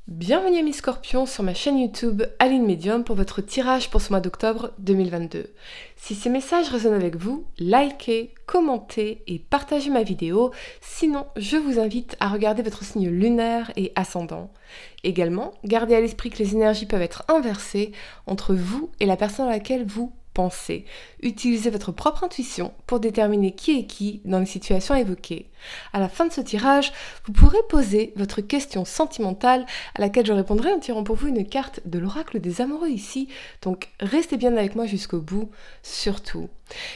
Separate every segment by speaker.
Speaker 1: Bienvenue amis Scorpions sur ma chaîne YouTube Aline Medium pour votre tirage pour ce mois d'octobre 2022. Si ces messages résonnent avec vous, likez, commentez et partagez ma vidéo. Sinon, je vous invite à regarder votre signe lunaire et ascendant. Également, gardez à l'esprit que les énergies peuvent être inversées entre vous et la personne à laquelle vous pensez. Utilisez votre propre intuition pour déterminer qui est qui dans les situations évoquées. À la fin de ce tirage, vous pourrez poser votre question sentimentale à laquelle je répondrai en tirant pour vous une carte de l'oracle des amoureux ici. Donc restez bien avec moi jusqu'au bout, surtout.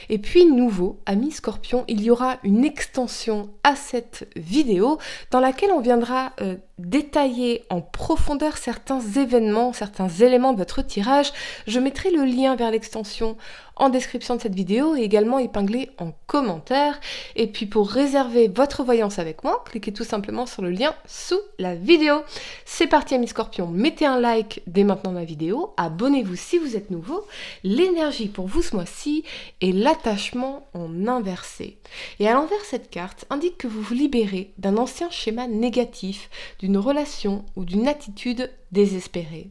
Speaker 1: Et puis nouveau, amis Scorpions, il y aura une extension à cette vidéo dans laquelle on viendra détailler en profondeur certains événements, certains éléments de votre tirage. Je mettrai le lien vers l'extension en description de cette vidéo et également épinglé en commentaire. Et puis pour réserver votre voyance avec moi, cliquez tout simplement sur le lien sous la vidéo. C'est parti amis Scorpions, mettez un like dès maintenant ma vidéo, abonnez-vous si vous êtes nouveau. L'énergie pour vous ce mois-ci est l'attachement en inversé. Et à l'envers, cette carte indique que vous vous libérez d'un ancien schéma négatif, d'une relation ou d'une attitude désespérée.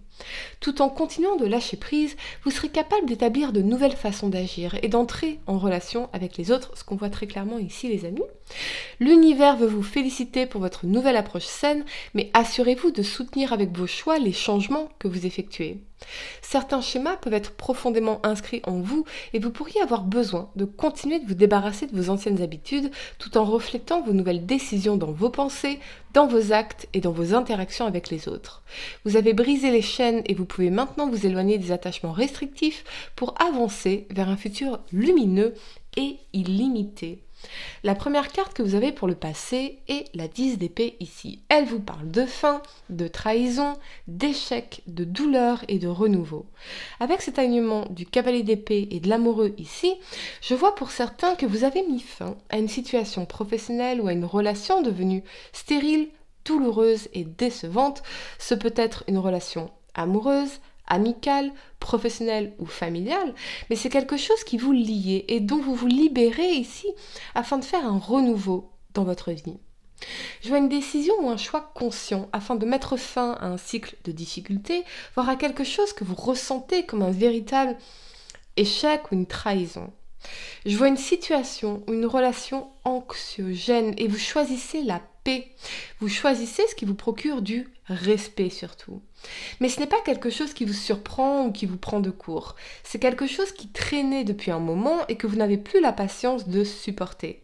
Speaker 1: Tout en continuant de lâcher prise, vous serez capable d'établir de nouvelles façons d'agir et d'entrer en relation avec les autres, ce qu'on voit très clairement ici les amis. L'univers veut vous féliciter pour votre nouvelle approche saine, mais assurez-vous de soutenir avec vos choix les changements que vous effectuez. Certains schémas peuvent être profondément inscrits en vous et vous pourriez avoir besoin de continuer de vous débarrasser de vos anciennes habitudes tout en reflétant vos nouvelles décisions dans vos pensées, dans vos actes et dans vos interactions avec les autres. Vous avez brisé les chaînes et vous pouvez maintenant vous éloigner des attachements restrictifs pour avancer vers un futur lumineux et illimité. La première carte que vous avez pour le passé est la 10 d'épée ici. Elle vous parle de fin, de trahison, d'échec, de douleur et de renouveau. Avec cet alignement du cavalier d'épée et de l'amoureux ici, je vois pour certains que vous avez mis fin à une situation professionnelle ou à une relation devenue stérile, douloureuse et décevante. Ce peut être une relation amoureuse, amicale, professionnelle ou familiale, mais c'est quelque chose qui vous lie et dont vous vous libérez ici afin de faire un renouveau dans votre vie. Je vois une décision ou un choix conscient afin de mettre fin à un cycle de difficultés, voire à quelque chose que vous ressentez comme un véritable échec ou une trahison. Je vois une situation ou une relation anxiogène et vous choisissez la paix. Vous choisissez ce qui vous procure du respect surtout. Mais ce n'est pas quelque chose qui vous surprend ou qui vous prend de court. C'est quelque chose qui traînait depuis un moment et que vous n'avez plus la patience de supporter.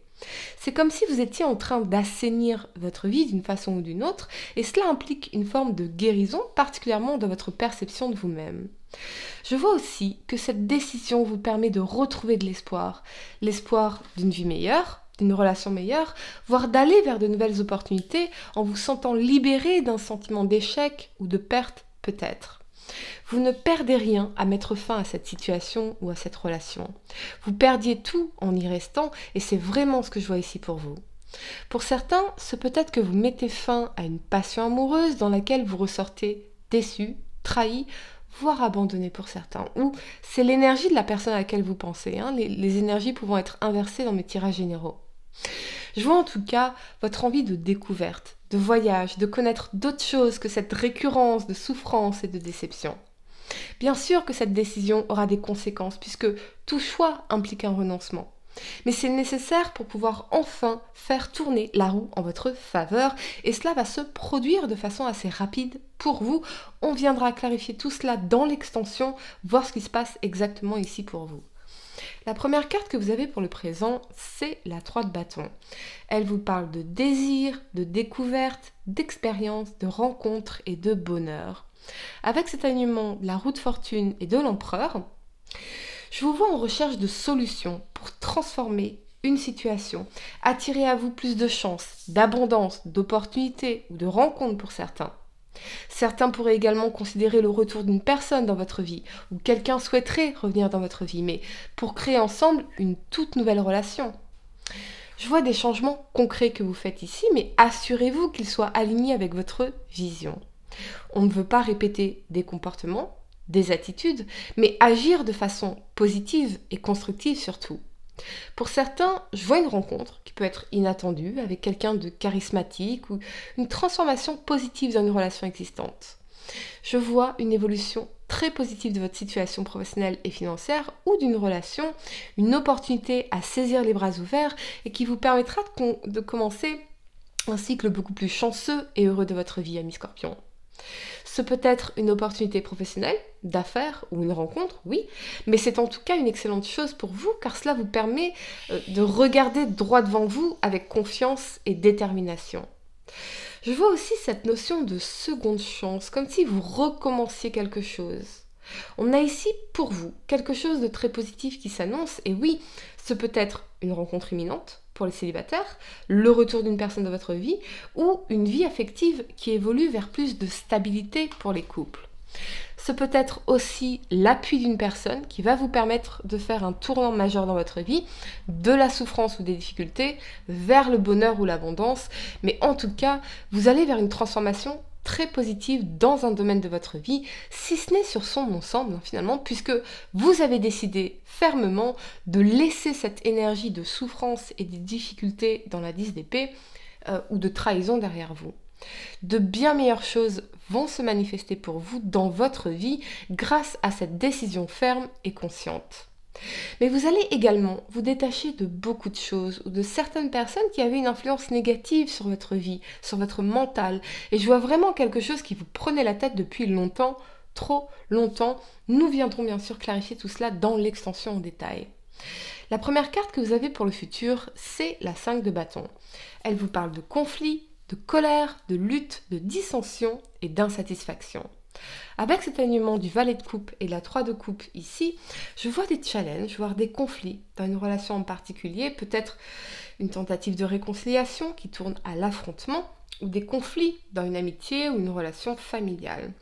Speaker 1: C'est comme si vous étiez en train d'assainir votre vie d'une façon ou d'une autre et cela implique une forme de guérison, particulièrement dans votre perception de vous-même. Je vois aussi que cette décision vous permet de retrouver de l'espoir d'une vie meilleure, d'une relation meilleure, voire d'aller vers de nouvelles opportunités en vous sentant libéré d'un sentiment d'échec ou de perte peut-être. Vous ne perdez rien à mettre fin à cette situation ou à cette relation. Vous perdiez tout en y restant et c'est vraiment ce que je vois ici pour vous. Pour certains, c'est peut-être que vous mettez fin à une passion amoureuse dans laquelle vous ressortez déçu, trahi, voire abandonné pour certains. Ou c'est l'énergie de la personne à laquelle vous pensez, les énergies pouvant être inversées dans mes tirages généraux. Je vois en tout cas votre envie de découverte, de voyage, de connaître d'autres choses que cette récurrence de souffrance et de déception. Bien sûr que cette décision aura des conséquences puisque tout choix implique un renoncement. Mais c'est nécessaire pour pouvoir enfin faire tourner la roue en votre faveur et cela va se produire de façon assez rapide pour vous. On viendra clarifier tout cela dans l'extension, voir ce qui se passe exactement ici pour vous. La première carte que vous avez pour le présent, c'est la 3 de bâton. Elle vous parle de désir, de découverte, d'expérience, de rencontre et de bonheur. Avec cet alignement de la roue de fortune et de l'empereur, je vous vois en recherche de solutions pour transformer une situation, attirer à vous plus de chance, d'abondance, d'opportunités ou de rencontres pour certains. Certains pourraient également considérer le retour d'une personne dans votre vie ou quelqu'un souhaiterait revenir dans votre vie, mais pour créer ensemble une toute nouvelle relation. Je vois des changements concrets que vous faites ici, mais assurez-vous qu'ils soient alignés avec votre vision. On ne veut pas répéter des comportements, des attitudes, mais agir de façon positive et constructive surtout. Pour certains, je vois une rencontre qui peut être inattendue avec quelqu'un de charismatique ou une transformation positive dans une relation existante. Je vois une évolution très positive de votre situation professionnelle et financière ou d'une relation, une opportunité à saisir les bras ouverts et qui vous permettra de commencer un cycle beaucoup plus chanceux et heureux de votre vie, amis Scorpion. Ce peut être une opportunité professionnelle, d'affaires ou une rencontre, oui, mais c'est en tout cas une excellente chose pour vous car cela vous permet de regarder droit devant vous avec confiance et détermination. Je vois aussi cette notion de seconde chance, comme si vous recommenciez quelque chose. On a ici pour vous quelque chose de très positif qui s'annonce, et oui, ce peut être une rencontre imminente pour les célibataires, le retour d'une personne de votre vie, ou une vie affective qui évolue vers plus de stabilité pour les couples. Ce peut être aussi l'appui d'une personne qui va vous permettre de faire un tournant majeur dans votre vie, de la souffrance ou des difficultés, vers le bonheur ou l'abondance, mais en tout cas, vous allez vers une transformation très positive dans un domaine de votre vie, si ce n'est sur son ensemble finalement, puisque vous avez décidé fermement de laisser cette énergie de souffrance et des difficultés dans la 10 d'épée ou de trahison derrière vous. De bien meilleures choses vont se manifester pour vous dans votre vie grâce à cette décision ferme et consciente. Mais vous allez également vous détacher de beaucoup de choses ou de certaines personnes qui avaient une influence négative sur votre vie, sur votre mental. Et je vois vraiment quelque chose qui vous prenait la tête depuis longtemps, trop longtemps. Nous viendrons bien sûr clarifier tout cela dans l'extension en détail. La première carte que vous avez pour le futur, c'est la 5 de bâton. Elle vous parle de conflit, de colère, de lutte, de dissension et d'insatisfaction. Avec cet alignement du valet de coupe et de la 3 de coupe ici, je vois des challenges, voire des conflits dans une relation en particulier, peut-être une tentative de réconciliation qui tourne à l'affrontement, ou des conflits dans une amitié ou une relation familiale.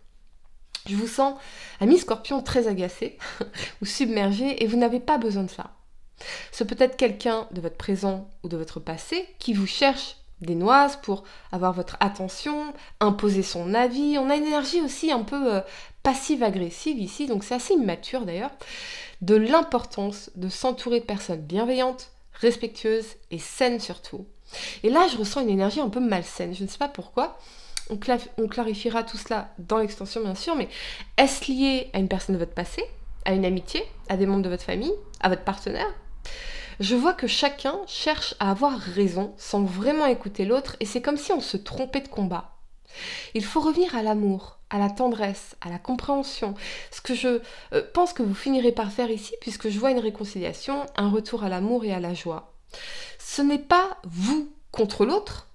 Speaker 1: Je vous sens, ami Scorpion, très agacé ou submergé et vous n'avez pas besoin de ça. Ce peut être quelqu'un de votre présent ou de votre passé qui vous cherche des noises pour avoir votre attention, imposer son avis. On a une énergie aussi un peu passive-agressive ici, donc c'est assez immature d'ailleurs, de l'importance de s'entourer de personnes bienveillantes, respectueuses et saines surtout. Et là, je ressens une énergie un peu malsaine, je ne sais pas pourquoi. On clarifiera tout cela dans l'extension bien sûr, mais est-ce lié à une personne de votre passé, à une amitié, à des membres de votre famille, à votre partenaire ? Je vois que chacun cherche à avoir raison sans vraiment écouter l'autre et c'est comme si on se trompait de combat. Il faut revenir à l'amour, à la tendresse, à la compréhension. Ce que je pense que vous finirez par faire ici puisque je vois une réconciliation, un retour à l'amour et à la joie. Ce n'est pas vous contre l'autre,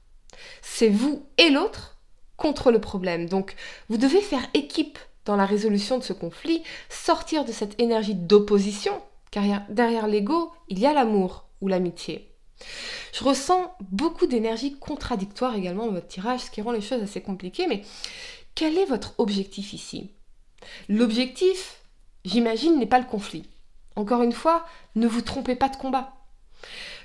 Speaker 1: c'est vous et l'autre contre le problème. Donc vous devez faire équipe dans la résolution de ce conflit, sortir de cette énergie d'opposition. Car derrière l'ego, il y a l'amour ou l'amitié. Je ressens beaucoup d'énergie contradictoire également dans votre tirage, ce qui rend les choses assez compliquées, mais quel est votre objectif ici ? L'objectif, j'imagine, n'est pas le conflit. Encore une fois, ne vous trompez pas de combat.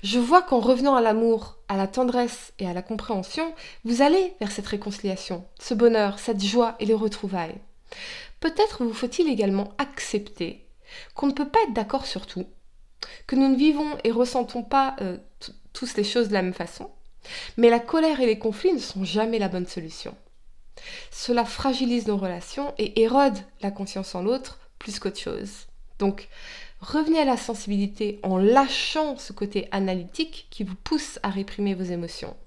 Speaker 1: Je vois qu'en revenant à l'amour, à la tendresse et à la compréhension, vous allez vers cette réconciliation, ce bonheur, cette joie et les retrouvailles. Peut-être vous faut-il également accepter qu'on ne peut pas être d'accord sur tout, que nous ne vivons et ressentons pas tous les choses de la même façon, mais la colère et les conflits ne sont jamais la bonne solution. Cela fragilise nos relations et érode la confiance en l'autre plus qu'autre chose. Donc, revenez à la sensibilité en lâchant ce côté analytique qui vous pousse à réprimer vos émotions.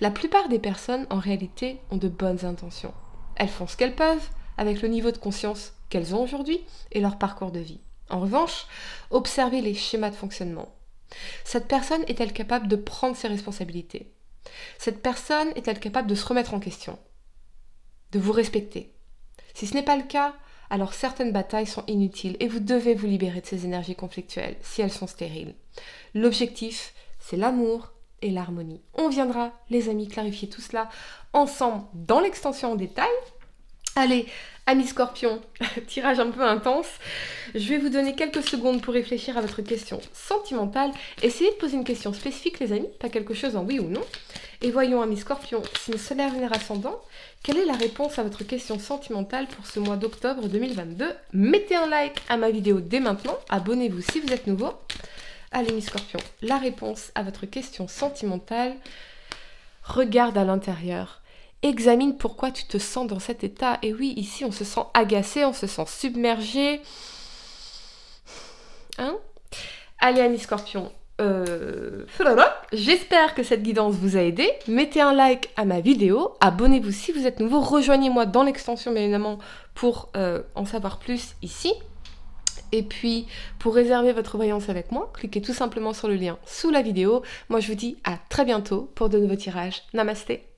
Speaker 1: La plupart des personnes, en réalité, ont de bonnes intentions. Elles font ce qu'elles peuvent avec le niveau de conscience qu'elles ont aujourd'hui et leur parcours de vie. En revanche, observez les schémas de fonctionnement. Cette personne est-elle capable de prendre ses responsabilités ? Cette personne est-elle capable de se remettre en question ? De vous respecter ? Si ce n'est pas le cas, alors certaines batailles sont inutiles et vous devez vous libérer de ces énergies conflictuelles si elles sont stériles. L'objectif, c'est l'amour et l'harmonie. On viendra, les amis, clarifier tout cela ensemble dans l'extension en détail. Allez, amis Scorpion, tirage un peu intense. Je vais vous donner quelques secondes pour réfléchir à votre question sentimentale. Essayez de poser une question spécifique, les amis, pas quelque chose en oui ou non. Et voyons, amis Scorpion, signe solaire, lunaire, ascendant, quelle est la réponse à votre question sentimentale pour ce mois d'octobre 2022 ? Mettez un like à ma vidéo dès maintenant, abonnez-vous si vous êtes nouveau. Allez, mes scorpions, la réponse à votre question sentimentale. Regarde à l'intérieur. Examine pourquoi tu te sens dans cet état. Et oui, ici, on se sent agacé, on se sent submergé. Hein? Allez, amis scorpions, j'espère que cette guidance vous a aidé. Mettez un like à ma vidéo, abonnez-vous si vous êtes nouveau, rejoignez-moi dans l'extension bien évidemment pour en savoir plus ici. Et puis, pour réserver votre voyance avec moi, cliquez tout simplement sur le lien sous la vidéo. Moi, je vous dis à très bientôt pour de nouveaux tirages. Namasté!